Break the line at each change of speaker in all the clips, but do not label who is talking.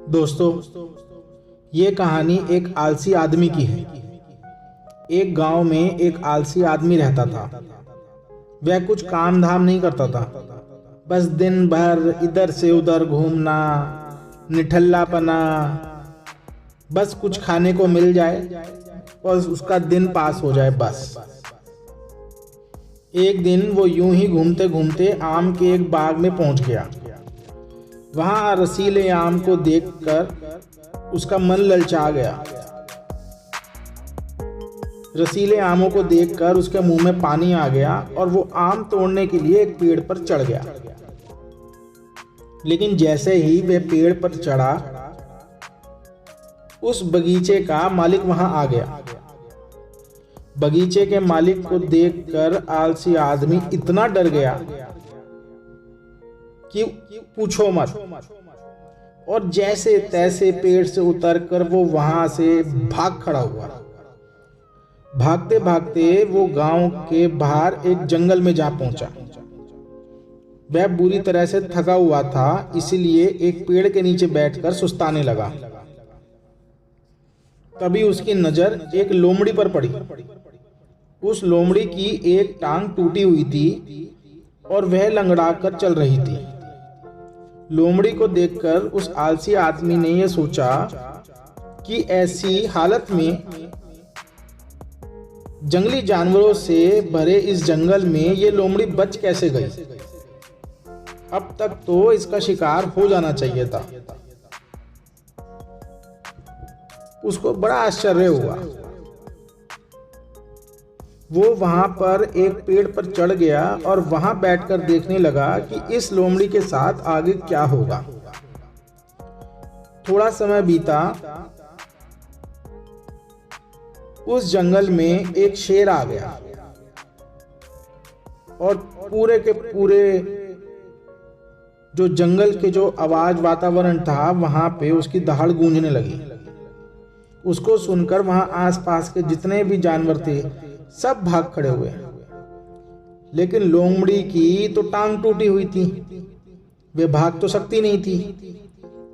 दोस्तों, ये कहानी एक आलसी आदमी की है। एक गांव में एक आलसी आदमी रहता था। वह कुछ काम धाम नहीं करता था, बस दिन भर इधर से उधर घूमना, निठल्लापना, बस कुछ खाने को मिल जाए और उसका दिन पास हो जाए बस। एक दिन वो यूं ही घूमते घूमते आम के एक बाग में पहुंच गया। वहां रसीले आम को देखकर उसका मन ललचा गया। रसीले आमों को देखकर उसके मुंह में पानी आ गया और वो आम तोड़ने के लिए एक पेड़ पर चढ़ गया। लेकिन जैसे ही वह पेड़ पर चढ़ा, उस बगीचे का मालिक वहां आ गया। बगीचे के मालिक को देखकर आलसी आदमी इतना डर गया कि पूछो मत, और जैसे तैसे पेड़ से उतरकर वो वहां से भाग खड़ा हुआ। भागते भागते वो गांव के बाहर एक जंगल में जा पहुंचा। वह बुरी तरह से थका हुआ था, इसीलिए एक पेड़ के नीचे बैठकर सुस्ताने लगा। तभी उसकी नजर एक लोमड़ी पर पड़ी। उस लोमड़ी की एक टांग टूटी हुई थी और वह लंगड़ाकर चल रही थी। लोमड़ी को देखकर उस आलसी आदमी ने यह सोचा कि ऐसी हालत में जंगली जानवरों से भरे इस जंगल में ये लोमड़ी बच कैसे गई। अब तक तो इसका शिकार हो जाना चाहिए था। उसको बड़ा आश्चर्य हुआ। वो वहां पर एक पेड़ पर चढ़ गया और वहां बैठकर देखने लगा कि इस लोमड़ी के साथ आगे क्या होगा। थोड़ा समय बीता। उस जंगल में एक शेर आ गया और पूरे के पूरे जो जंगल के जो आवाज वातावरण था, वहां पे उसकी दहाड़ गूंजने लगी। उसको सुनकर वहां आसपास के जितने भी जानवर थे सब भाग खड़े हुए। लेकिन लोमड़ी की तो टांग टूटी हुई थी, वे भाग तो सकती नहीं थी,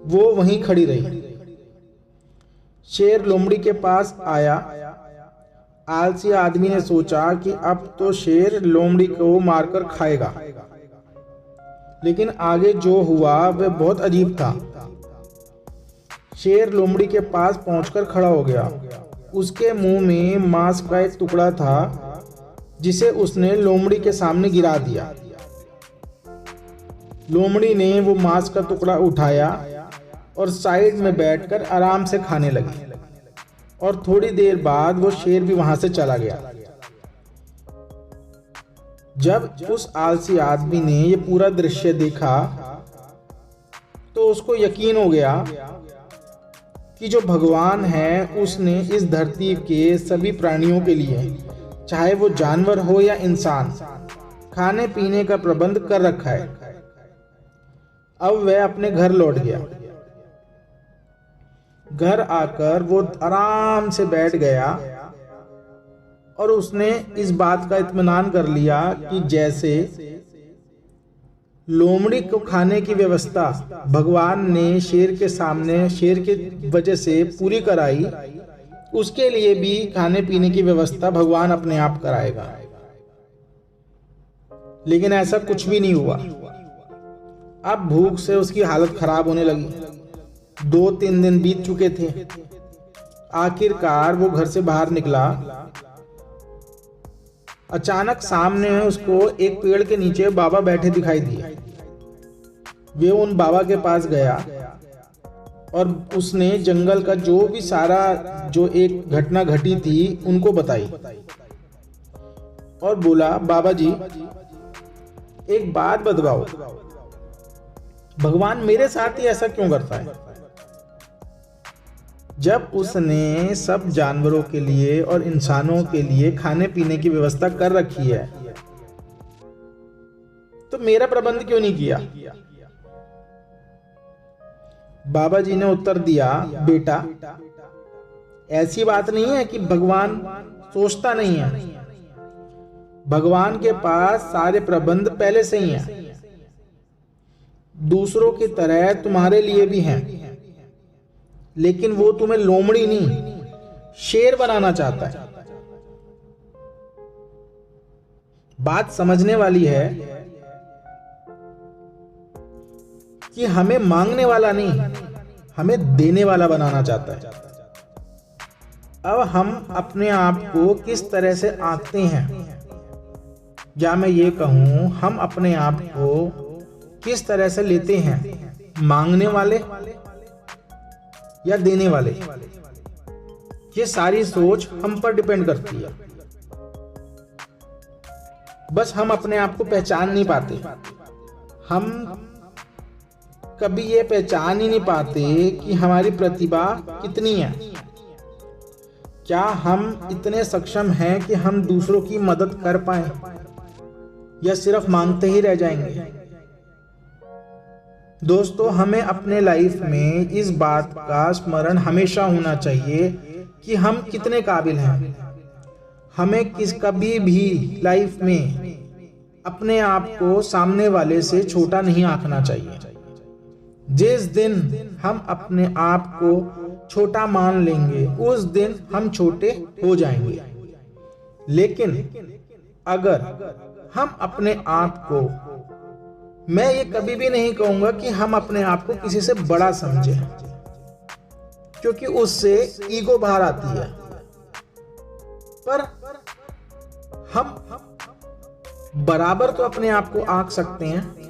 वो वहीं खड़ी रही। शेर लोमड़ी के पास आया। आलसी आदमी ने सोचा कि अब तो शेर लोमड़ी को मारकर खाएगा। लेकिन आगे जो हुआ वह बहुत अजीब था। शेर लोमड़ी के पास पहुंचकर खड़ा हो गया। उसके मुंह में मांस का एक टुकड़ा था जिसे उसने लोमड़ी के सामने गिरा दिया। लोमड़ी ने वो मांस का टुकड़ा उठाया और साइड में बैठकर आराम से खाने लगी। और थोड़ी देर बाद वो शेर भी वहां से चला गया। जब उस आलसी आदमी ने ये पूरा दृश्य देखा तो उसको यकीन हो गया कि जो भगवान है उसने इस धरती के सभी प्राणियों के लिए, चाहे वो जानवर हो या इंसान, खाने पीने का प्रबंध कर रखा है। अब वह अपने घर लौट गया। घर आकर वो आराम से बैठ गया और उसने इस बात का इत्मीनान कर लिया कि जैसे लोमड़ी को खाने की व्यवस्था भगवान ने शेर के सामने, शेर की वजह से पूरी कराई, उसके लिए भी खाने पीने की व्यवस्था भगवान अपने आप कराएगा। लेकिन ऐसा कुछ भी नहीं हुआ। अब भूख से उसकी हालत खराब होने लगी। 2-3 दिन बीत चुके थे। आखिरकार वो घर से बाहर निकला। अचानक सामने उसको एक पेड़ के नीचे बाबा बैठे दिखाई दिए। वे उन बाबा के पास गया और उसने जंगल का जो भी सारा जो एक घटना घटी थी उनको बताई और बोला, बाबा जी एक बात बतलाओ, भगवान मेरे साथ ही ऐसा क्यों करता है? जब उसने सब जानवरों के लिए और इंसानों के लिए खाने पीने की व्यवस्था कर रखी है, तो मेरा प्रबंध क्यों नहीं किया? बाबा जी ने उत्तर दिया, बेटा ऐसी बात नहीं है कि भगवान सोचता नहीं है। भगवान के पास सारे प्रबंध पहले से ही हैं। दूसरों की तरह तुम्हारे लिए भी हैं। लेकिन वो तुम्हें लोमड़ी नहीं, शेर बनाना चाहता है। बात समझने वाली है कि हमें मांगने वाला नहीं, हमें देने वाला बनाना चाहता है। अब हम अपने आप को किस तरह से आंकते हैं, या मैं ये कहूं हम अपने आप को किस तरह से लेते हैं, मांगने वाले या देने वाले, ये सारी सोच हम पर डिपेंड करती है। बस हम अपने आप को पहचान नहीं पाते। हम कभी ये पहचान ही नहीं पाते कि हमारी प्रतिभा कितनी है। क्या हम इतने सक्षम हैं कि हम दूसरों की मदद कर पाए, या सिर्फ मांगते ही रह जाएंगे? दोस्तों, हमें अपने लाइफ में इस बात का स्मरण हमेशा होना चाहिए कि हम कितने काबिल हैं। हमें कभी भी लाइफ में अपने आप को सामने वाले से छोटा नहीं आंकना चाहिए। जिस दिन हम अपने आप को छोटा मान लेंगे, उस दिन हम छोटे हो जाएंगे। लेकिन अगर हम अपने आप को, मैं ये कभी भी नहीं कहूंगा कि हम अपने आप को किसी से बड़ा समझें, क्योंकि उससे ईगो बाहर आती है। पर हम बराबर तो अपने आप को आंक सकते हैं।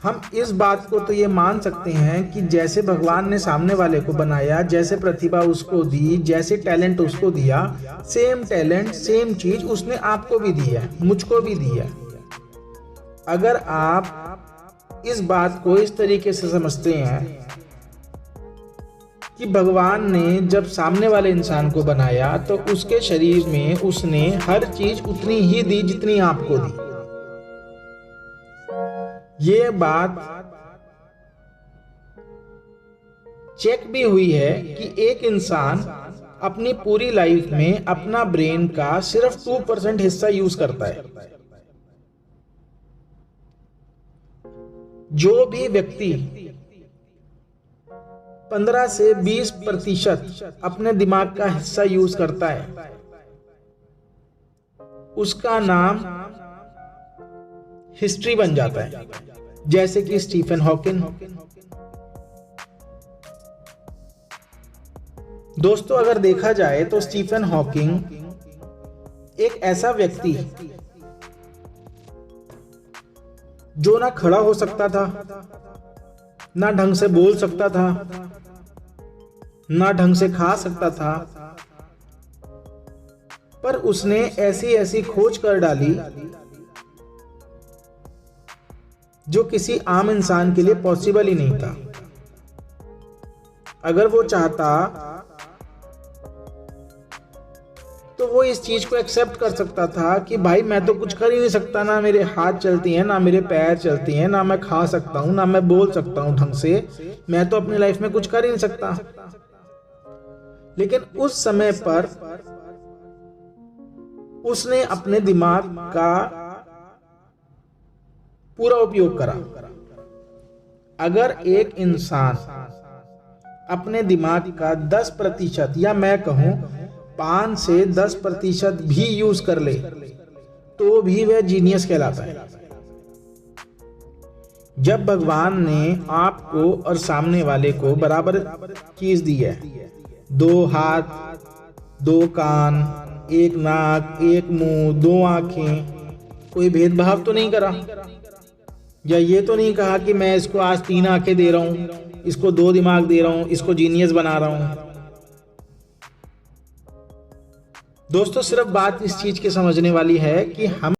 हम इस बात को तो ये मान सकते हैं कि जैसे भगवान ने सामने वाले को बनाया, जैसे प्रतिभा उसको दी, जैसे टैलेंट उसको दिया, सेम टैलेंट सेम चीज उसने आपको भी दी है, मुझको भी दी है। अगर आप इस बात को इस तरीके से समझते हैं कि भगवान ने जब सामने वाले इंसान को बनाया तो उसके शरीर में उसने हर चीज उतनी ही दी जितनी आपको दी। ये बात चेक भी हुई है कि एक इंसान अपनी पूरी लाइफ में अपना ब्रेन का सिर्फ 2% हिस्सा यूज करता है। जो भी व्यक्ति 15 से 20% अपने दिमाग का हिस्सा यूज करता है, उसका नाम हिस्ट्री बन जाता है, जैसे कि स्टीफन हॉकिंग। दोस्तों, अगर देखा जाए तो स्टीफन हॉकिंग एक ऐसा व्यक्ति जो ना खड़ा हो सकता था, ना ढंग से बोल सकता था, ना ढंग से खा सकता था, पर उसने ऐसी ऐसी खोज कर डाली जो किसी आम इंसान के लिए पॉसिबल ही नहीं था। अगर वो चाहता तो वो इस चीज को एक्सेप्ट कर सकता था कि भाई मैं तो कुछ कर ही नहीं सकता, ना मेरे हाथ चलती हैं, ना मेरे पैर चलती हैं, ना मैं खा सकता हूं, ना मैं बोल सकता हूं ढंग से, मैं तो अपनी लाइफ में कुछ कर ही नहीं सकता। लेकिन उस समय पर उसने अपने दिमाग का पूरा उपयोग करा। अगर एक इंसान अपने दिमाग का 10% या मैं कहूं 5 से 10% भी यूज कर ले तो भी वह जीनियस कहलाता है। जब भगवान ने आपको और सामने वाले को बराबर चीज दी है, 2 हाथ, 2 कान, 1 नाक, 1 मुंह, 2 आंखें, कोई भेदभाव तो नहीं करा, या ये तो नहीं कहा कि मैं इसको आज 3 आंखें दे रहा हूं, इसको 2 दिमाग दे रहा हूं, इसको जीनियस बना रहा हूं। दोस्तों, सिर्फ बात इस चीज की समझने वाली है कि हम